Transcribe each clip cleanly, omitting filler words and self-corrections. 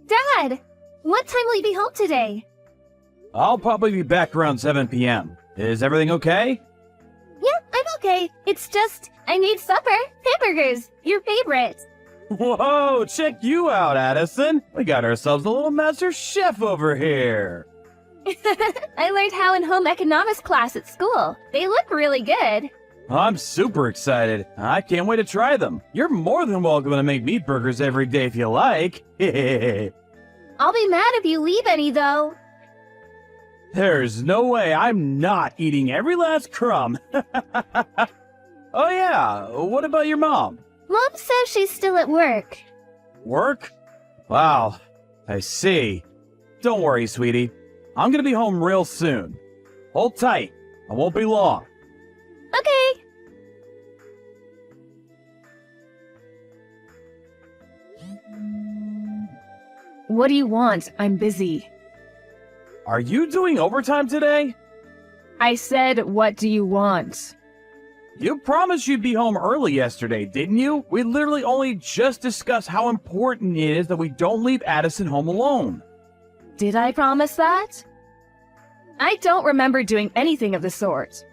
Dad! What time will you be home today? I'll probably be back around 7 p.m. Is everything okay? Yeah, I'm okay. It's just, I need supper. Hamburgers, your favorite. Whoa, check you out, Addison. We got ourselves a little master chef over here. I learned how in home economics class at school. They look really good. I'm super excited. I can't wait to try them. You're more than welcome to make meat burgers every day if you like. I'll be mad if you leave any, though. There's no way I'm not eating every last crumb. Oh yeah, what about your mom? Mom says she's still at work. Work? Wow, I see. Don't worry, sweetie. I'm gonna be home real soon. Hold tight. I won't be long. Okay. What do you want? I'm busy. Are you doing overtime today? I said, what do you want? You promised you'd be home early yesterday, didn't you? We literally only just discussed how important it is that we don't leave Addison home alone. Did I promise that? I don't remember doing anything of the sort.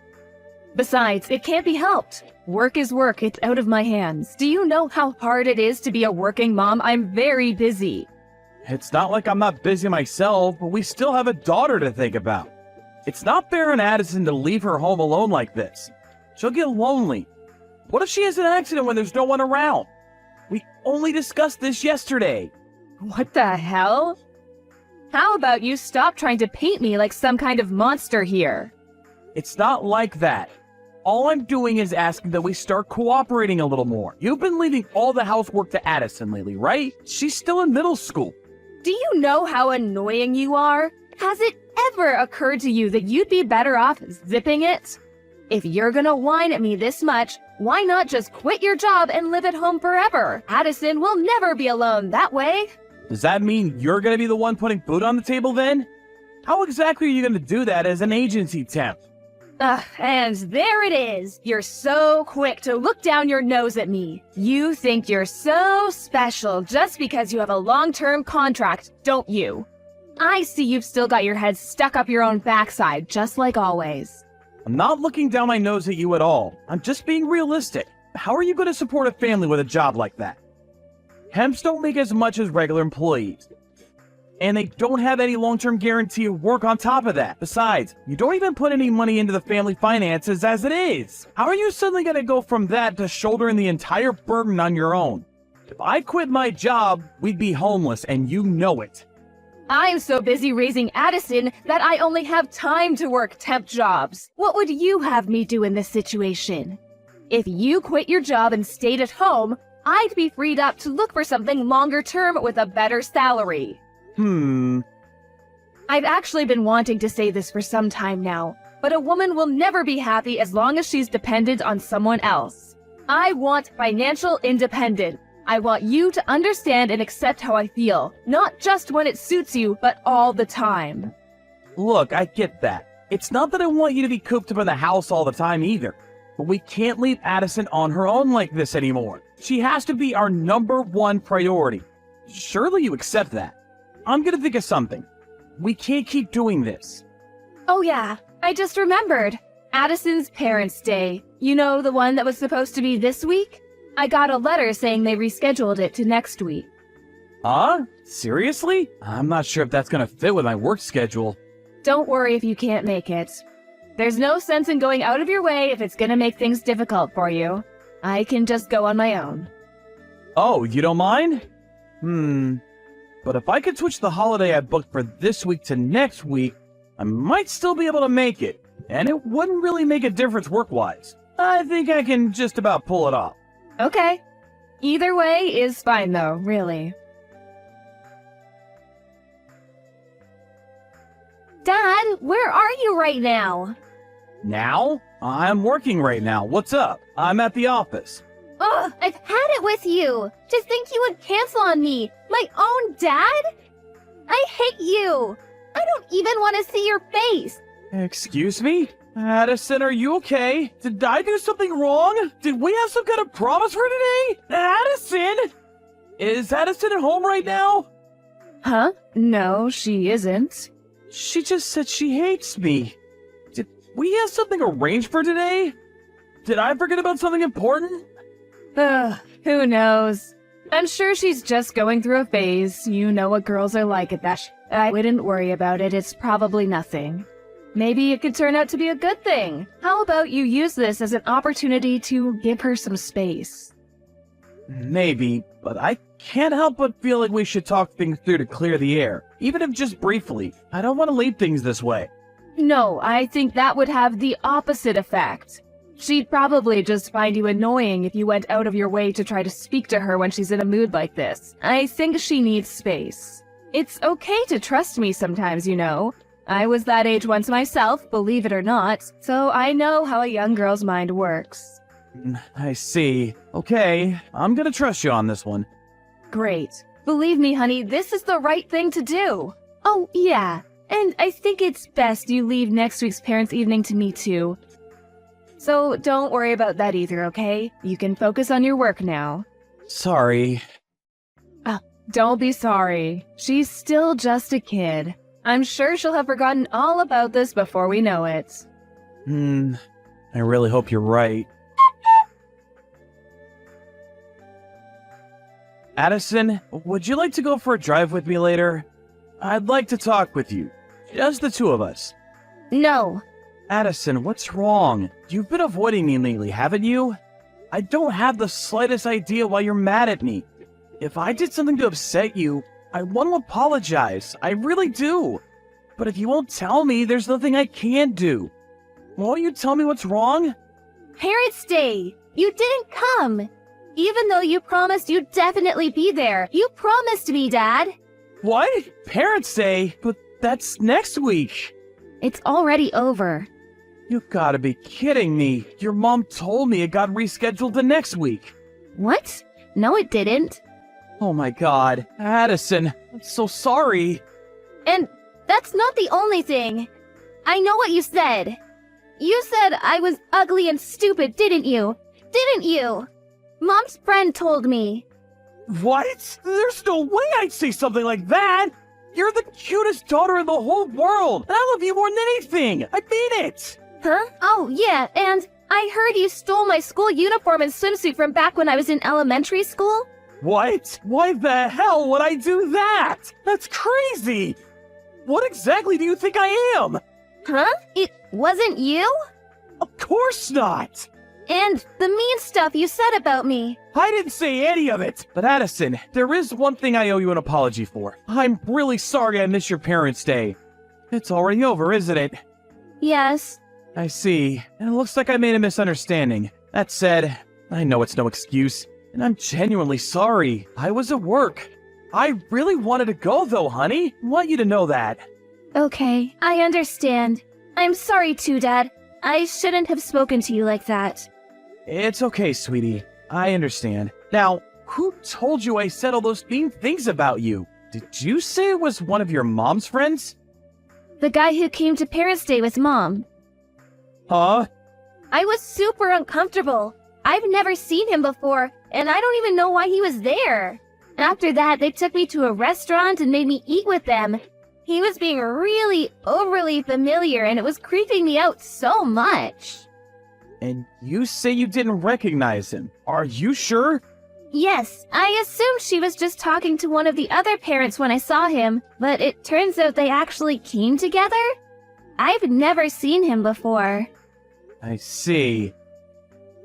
Besides, it can't be helped. Work is work, it's out of my hands. Do you know how hard it is to be a working mom? I'm very busy. It's not like I'm not busy myself, but we still have a daughter to think about. It's not fair on Addison to leave her home alone like this. She'll get lonely. What if she has an accident when there's no one around? We only discussed this yesterday. What the hell? How about you stop trying to paint me like some kind of monster here? It's not like that. All I'm doing is asking that we start cooperating a little more. You've been leaving all the housework to Addison lately, right? She's still in middle school. Do you know how annoying you are? Has it ever occurred to you that you'd be better off zipping it? If you're gonna whine at me this much, why not just quit your job and live at home forever? Addison will never be alone that way. Does that mean you're gonna be the one putting food on the table then? How exactly are you gonna do that as an agency temp? And there it is. You're so quick to look down your nose at me. You think you're so special just because you have a long-term contract, don't you? I see you've still got your head stuck up your own backside, just like always. I'm not looking down my nose at you at all. I'm just being realistic. How are you going to support a family with a job like that? Temps don't make as much as regular employees. And they don't have any long-term guarantee of work on top of that. Besides, you don't even put any money into the family finances as it is. How are you suddenly going to go from that to shouldering the entire burden on your own? If I quit my job, we'd be homeless, and you know it. I'm so busy raising Addison that I only have time to work temp jobs. What would you have me do in this situation? If you quit your job and stayed at home, I'd be freed up to look for something longer term with a better salary. I've actually been wanting to say this for some time now, but a woman will never be happy as long as she's dependent on someone else. I want financial independence. I want you to understand and accept how I feel, not just when it suits you, but all the time. Look, I get that. It's not that I want you to be cooped up in the house all the time either. But we can't leave Addison on her own like this anymore. She has to be our #1 priority. Surely you accept that. I'm gonna think of something. We can't keep doing this. Oh yeah, I just remembered. Addison's Parents' Day. You know, the one that was supposed to be this week? I got a letter saying they rescheduled it to next week. Huh? Seriously? I'm not sure if that's gonna fit with my work schedule. Don't worry if you can't make it. There's no sense in going out of your way if it's gonna make things difficult for you. I can just go on my own. Oh, you don't mind? But if I could switch the holiday I booked for this week to next week, I might still be able to make it. And it wouldn't really make a difference work-wise. I think I can just about pull it off. Okay. Either way is fine though, really. Dad, where are you right now? Now? I'm working right now. What's up? I'm at the office. Ugh, I've had it with you. To think you would cancel on me. My own dad? I hate you. I don't even want to see your face. Excuse me? Addison, are you okay? Did I do something wrong? Did we have some kind of promise for today? Addison? Is Addison at home right now? Huh? No, she isn't. She just said she hates me. Did we have something arranged for today? Did I forget about something important? Who knows? I'm sure she's just going through a phase. You know what girls are like at that. I wouldn't worry about it. It's probably nothing. Maybe it could turn out to be a good thing. How about you use this as an opportunity to give her some space? Maybe, but I can't help but feel like we should talk things through to clear the air, even if just briefly. I don't want to leave things this way. No, I think that would have the opposite effect. She'd probably just find you annoying if you went out of your way to try to speak to her when she's in a mood like this. I think she needs space. It's okay to trust me sometimes, you know. I was that age once myself, believe it or not, so I know how a young girl's mind works. I see. Okay, I'm gonna trust you on this one. Great. Believe me, honey, this is the right thing to do. Oh, yeah. And I think it's best you leave next week's parents' evening to me, too. So don't worry about that either, okay? You can focus on your work now. Sorry. Don't be sorry. She's still just a kid. I'm sure she'll have forgotten all about this before we know it. I really hope you're right. Addison, would you like to go for a drive with me later? I'd like to talk with you. Just the two of us. No. Addison, what's wrong? You've been avoiding me lately, haven't you? I don't have the slightest idea why you're mad at me. If I did something to upset you, I want to apologize. I really do. But if you won't tell me, there's nothing I can do. Won't you tell me what's wrong? Parents' Day! You didn't come! Even though you promised you'd definitely be there. You promised me, Dad! What? Parents' Day? But that's next week. It's already over. You gotta be kidding me. Your mom told me it got rescheduled to next week. What? No, it didn't. Oh my god. Addison, I'm so sorry. And that's not the only thing. I know what you said. You said I was ugly and stupid, didn't you? Didn't you? Mom's friend told me. What? There's no way I'd say something like that! You're the cutest daughter in the whole world, and I love you more than anything! I mean it! Huh? Oh, yeah, and I heard you stole my school uniform and swimsuit from back when I was in elementary school. What? Why the hell would I do that? That's crazy! What exactly do you think I am? Huh? It wasn't you? Of course not! And the mean stuff you said about me. I didn't say any of it! But Addison, there is one thing I owe you an apology for. I'm really sorry I missed your Parents' Day. It's already over, isn't it? Yes. I see. And it looks like I made a misunderstanding. That said, I know it's no excuse, and I'm genuinely sorry. I was at work. I really wanted to go though, honey. I want you to know that. Okay, I understand. I'm sorry too, Dad. I shouldn't have spoken to you like that. It's okay, sweetie. I understand. Now, who told you I said all those mean things about you? Did you say it was one of your mom's friends? The guy who came to Parents' Day with Mom. Huh? I was super uncomfortable. I've never seen him before, and I don't even know why he was there. After that, they took me to a restaurant and made me eat with them. He was being really overly familiar, and it was creeping me out so much. And you say you didn't recognize him. Are you sure? Yes, I assumed she was just talking to one of the other parents when I saw him, but it turns out they actually came together? I've never seen him before. I see.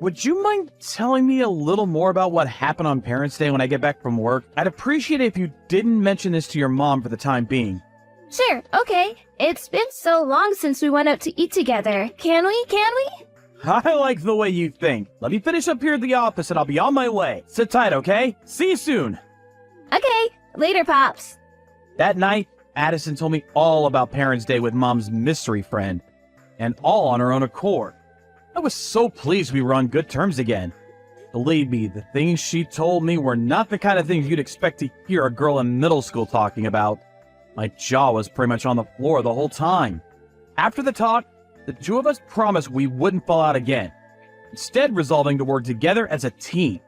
Would you mind telling me a little more about what happened on Parents' Day when I get back from work? I'd appreciate it if you didn't mention this to your mom for the time being. Sure, okay. It's been so long since we went out to eat together. Can we? I like the way you think. Let me finish up here at the office and I'll be on my way. Sit tight, okay? See you soon. Okay, later, Pops. That night, Addison told me all about Parents' Day with Mom's mystery friend, and all on her own accord. I was so pleased we were on good terms again. Believe me, the things she told me were not the kind of things you'd expect to hear a girl in middle school talking about. My jaw was pretty much on the floor the whole time. After the talk, the two of us promised we wouldn't fall out again, instead resolving to work together as a team.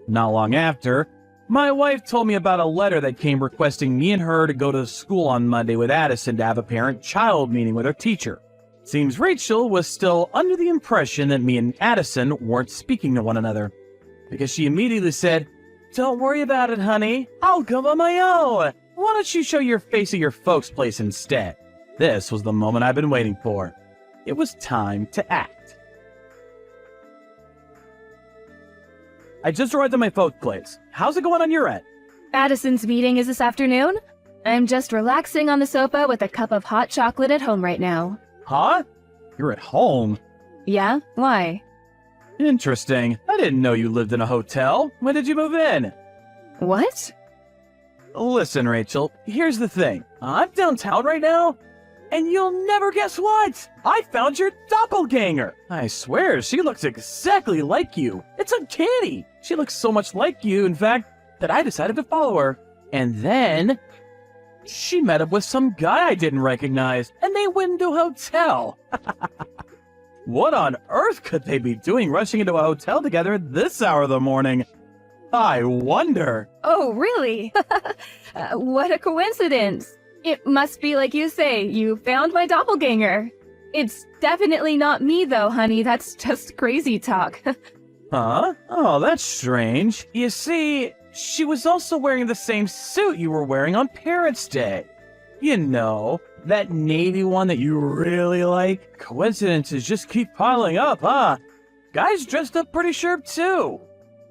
Not long after, My wife told me about a letter that came requesting me and her to go to school on Monday with Addison to have a parent-child meeting with her teacher. Seems Rachel was still under the impression that me and Addison weren't speaking to one another, because she immediately said, "Don't worry about it, honey. I'll come on my own. Why don't you show your face at your folks' place instead?" This was the moment I've been waiting for. It was time to act. I just arrived at my folks' place. How's it going on your end? Addison's meeting is this afternoon. I'm just relaxing on the sofa with a cup of hot chocolate at home right now. Huh? You're at home? Yeah? Why? Interesting. I didn't know you lived in a hotel. When did you move in? What? Listen, Rachel, here's the thing. I'm downtown right now, and you'll never guess what! I found your doppelganger! I swear, she looks exactly like you. It's uncanny! She looks so much like you, in fact, that I decided to follow her. And then she met up with some guy I didn't recognize, and they went into a hotel. What on earth could they be doing rushing into a hotel together at this hour of the morning? I wonder. Oh, really? What a coincidence. It must be like you say, you found my doppelganger. It's definitely not me though, honey. That's just crazy talk. Huh? Oh, that's strange. You see, she was also wearing the same suit you were wearing on Parents' Day. You know, that navy one that you really like. Coincidences just keep piling up, huh? Guys dressed up pretty sharp too.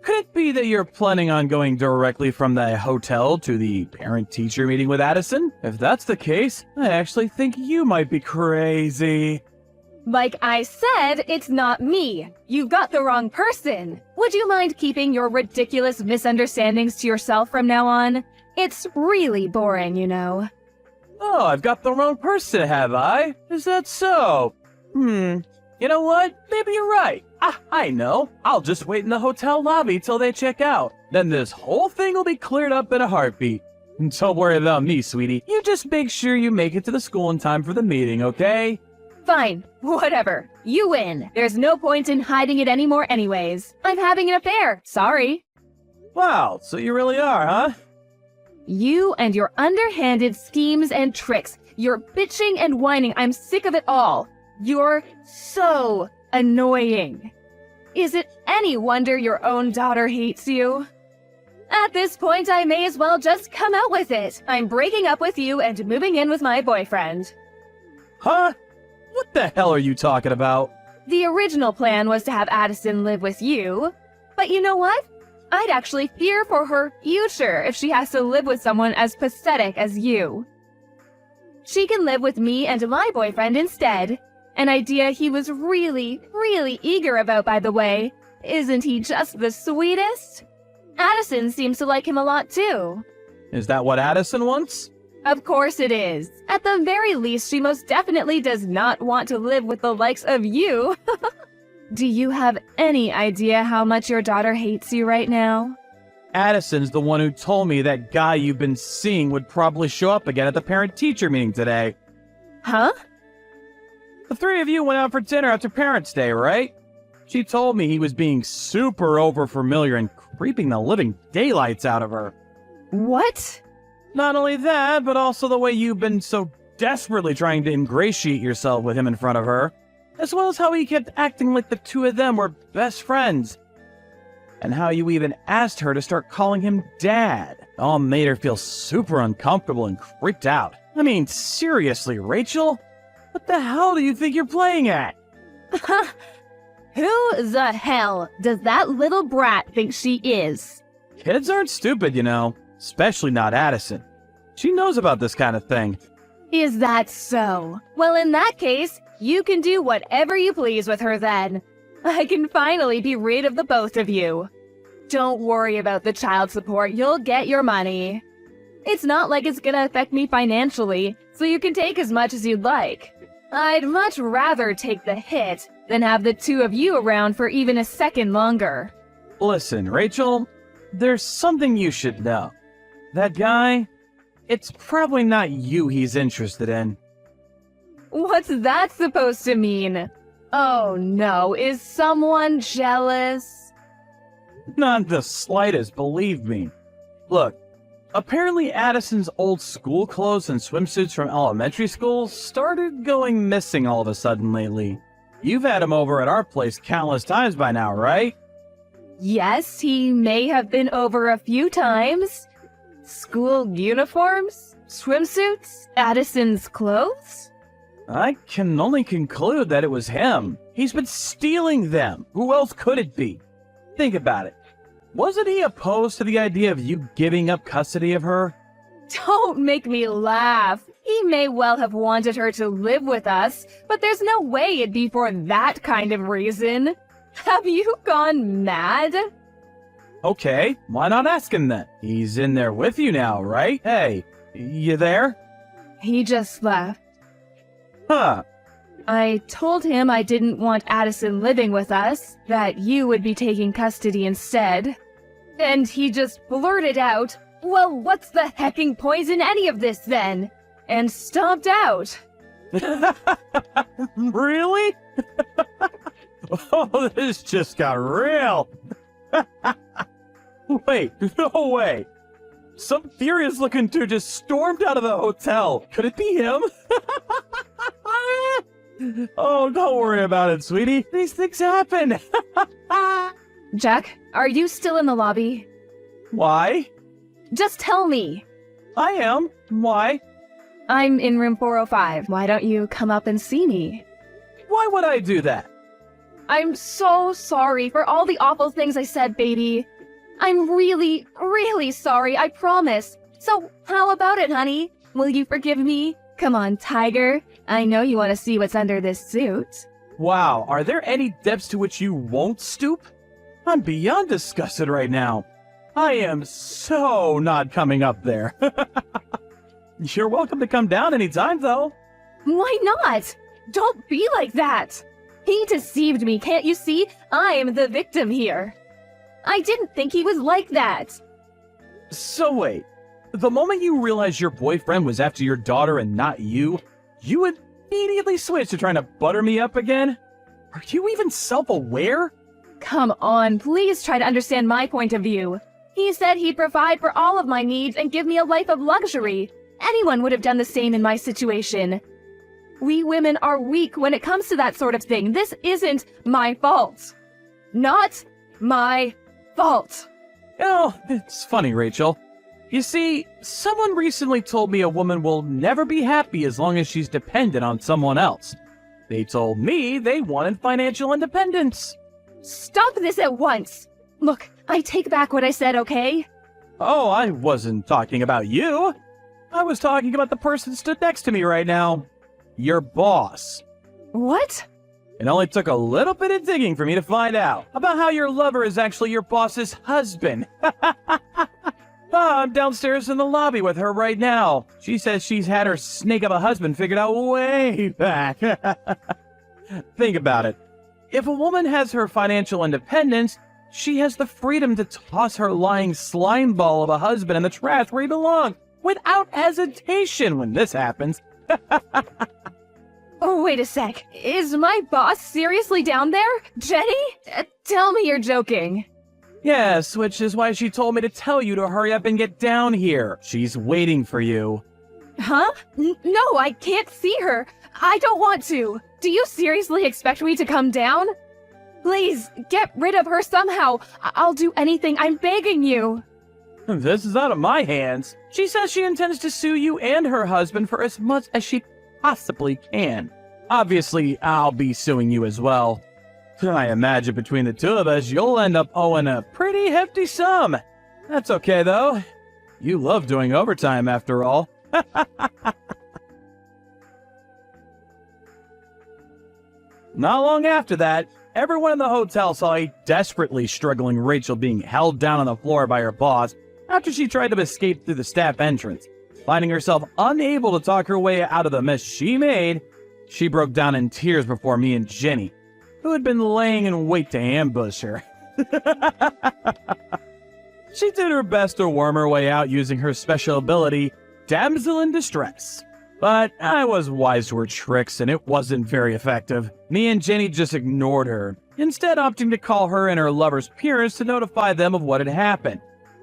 Could it be that you're planning on going directly from the hotel to the parent-teacher meeting with Addison? If that's the case, I actually think you might be crazy. Like I said, it's not me. You've got the wrong person. Would you mind keeping your ridiculous misunderstandings to yourself from now on? It's really boring, you know. Oh, I've got the wrong person, have I? Is that so? You know what? Maybe you're right. I know. I'll just wait in the hotel lobby till they check out. Then this whole thing will be cleared up in a heartbeat. Don't worry about me, sweetie. You just make sure you make it to the school in time for the meeting, okay? Fine, whatever. You win. There's no point in hiding it anymore anyways. I'm having an affair. Sorry. Wow, so you really are, huh? You and your underhanded schemes and tricks. Your bitching and whining. I'm sick of it all. You're so annoying. Is it any wonder your own daughter hates you? At this point, I may as well just come out with it. I'm breaking up with you and moving in with my boyfriend. Huh? What the hell are you talking about? The original plan was to have Addison live with you, but you know what? I'd actually fear for her future if she has to live with someone as pathetic as you. She can live with me and my boyfriend instead. An idea he was really, really eager about, by the way. Isn't he just the sweetest? Addison seems to like him a lot too. Is that what Addison wants? Of course it is. At the very least, she most definitely does not want to live with the likes of you. Do you have any idea how much your daughter hates you right now? Addison's the one who told me that guy you've been seeing would probably show up again at the parent-teacher meeting today. Huh? The three of you went out for dinner after Parents' Day, right? She told me he was being super overfamiliar and creeping the living daylights out of her. What? Not only that, but also the way you've been so desperately trying to ingratiate yourself with him in front of her, as well as how he kept acting like the two of them were best friends. And how you even asked her to start calling him Dad. All made her feel super uncomfortable and creeped out. I mean, seriously, Rachel? What the hell do you think you're playing at? Who the hell does that little brat think she is? Kids aren't stupid, you know. Especially not Addison. She knows about this kind of thing. Is that so? Well, in that case, you can do whatever you please with her then. I can finally be rid of the both of you. Don't worry about the child support, you'll get your money. It's not like it's gonna affect me financially, so you can take as much as you'd like. I'd much rather take the hit than have the two of you around for even a second longer. Listen, Rachel, there's something you should know. That guy, it's probably not you he's interested in. What's that supposed to mean? Oh no, is someone jealous? Not the slightest, believe me. Look, apparently Addison's old school clothes and swimsuits from elementary school started going missing all of a sudden lately. You've had him over at our place countless times by now, right? Yes, he may have been over a few times. School uniforms? Swimsuits? Addison's clothes? I can only conclude that it was him. He's been stealing them. Who else could it be? Think about it. Wasn't he opposed to the idea of you giving up custody of her? Don't make me laugh. He may well have wanted her to live with us, but there's no way it'd be for that kind of reason. Have you gone mad? Okay, why not ask him then? He's in there with you now, right? Hey, you there? He just left. Huh. I told him I didn't want Addison living with us, that you would be taking custody instead. And he just blurted out, "Well, what's the hecking point in any of this then?" And stomped out. Really? Oh, this just got real. Wait, no way. Some furious looking dude just stormed out of the hotel. Could it be him? Oh, don't worry about it, sweetie. These things happen. Jack, are you still in the lobby? Why? Just tell me. I am. Why? I'm in room 405. Why don't you come up and see me? Why would I do that? I'm so sorry for all the awful things I said, baby. I'm really, really sorry, I promise. So, how about it, honey? Will you forgive me? Come on, Tiger. I know you want to see what's under this suit. Wow, are there any depths to which you won't stoop? I'm beyond disgusted right now. I am so not coming up there. You're welcome to come down anytime, though. Why not? Don't be like that. He deceived me, can't you see? I'm the victim here. I didn't think he was like that. So wait, the moment you realized your boyfriend was after your daughter and not you, you immediately switched to trying to butter me up again? Are you even self-aware? Come on, please try to understand my point of view. He said he'd provide for all of my needs and give me a life of luxury. Anyone would have done the same in my situation. We women are weak when it comes to that sort of thing. This isn't my fault. Not my fault. Oh, it's funny, Rachel. You see, someone recently told me a woman will never be happy as long as she's dependent on someone else. They told me they wanted financial independence. Stop this at once. Look, I take back what I said, okay? Oh, I wasn't talking about you. I was talking about the person stood next to me right now. Your boss. What? It only took a little bit of digging for me to find out about how your lover is actually your boss's husband. I'm downstairs in the lobby with her right now. She says she's had her snake of a husband figured out way back. Think about it. If a woman has her financial independence, she has the freedom to toss her lying slime ball of a husband in the trash where he belongs, without hesitation when this happens. Oh, wait a sec. Is my boss seriously down there? Jenny? Tell me you're joking. Yes, which is why she told me to tell you to hurry up and get down here. She's waiting for you. Huh? No, I can't see her. I don't want to. Do you seriously expect me to come down? Please, get rid of her somehow. I'll do anything. I'm begging you. This is out of my hands. She says she intends to sue you and her husband for as much as she possibly can. Obviously, I'll be suing you as well. I imagine between the two of us, you'll end up owing a pretty hefty sum. That's okay, though. You love doing overtime, after all. Not long after that, everyone in the hotel saw a desperately struggling Rachel being held down on the floor by her boss after she tried to escape through the staff entrance. Finding herself unable to talk her way out of the mess she made, she broke down in tears before me and Jenny, who had been laying in wait to ambush her. She did her best to worm her way out using her special ability, Damsel in Distress. But I was wise to her tricks and it wasn't very effective. Me and Jenny just ignored her, instead opting to call her and her lover's parents to notify them of what had happened.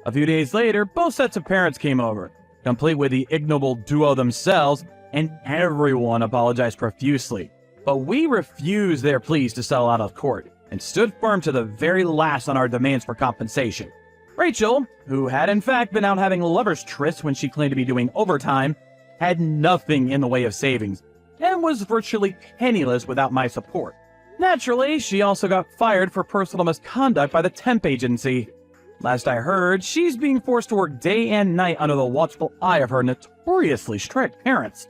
A few days later, both sets of parents came over, complete with the ignoble duo themselves, and everyone apologized profusely. But we refused their pleas to settle out of court and stood firm to the very last on our demands for compensation. Rachel, who had in fact been out having lovers' trysts when she claimed to be doing overtime, had nothing in the way of savings and was virtually penniless without my support. Naturally, she also got fired for personal misconduct by the temp agency. Last I heard, she's being forced to work day and night under the watchful eye of her notoriously strict parents.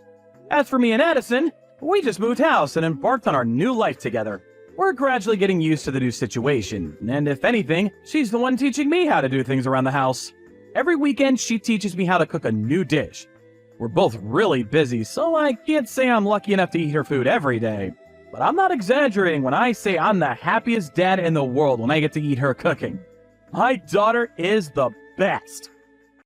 As for me and Addison, we just moved house and embarked on our new life together. We're gradually getting used to the new situation, and if anything, she's the one teaching me how to do things around the house. Every weekend, she teaches me how to cook a new dish. We're both really busy, so I can't say I'm lucky enough to eat her food every day. But I'm not exaggerating when I say I'm the happiest dad in the world when I get to eat her cooking. My daughter is the best.